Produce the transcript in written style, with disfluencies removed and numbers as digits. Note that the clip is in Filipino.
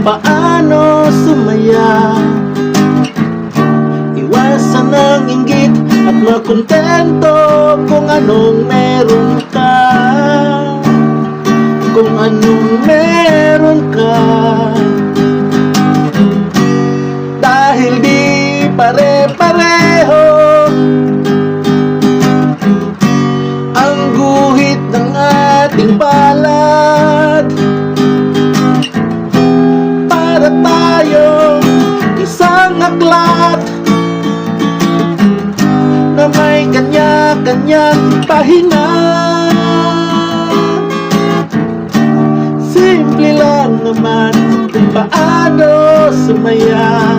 paano sumaya. Iwasan ang inggit at makontento kung anong meron ka. Kung anong meron ka. Dahil di pare-pareho ang guhit ng ating palad. Para tayong isang aklat na may kanya-kanyang pahina. Simple lang naman kung paano sumaya.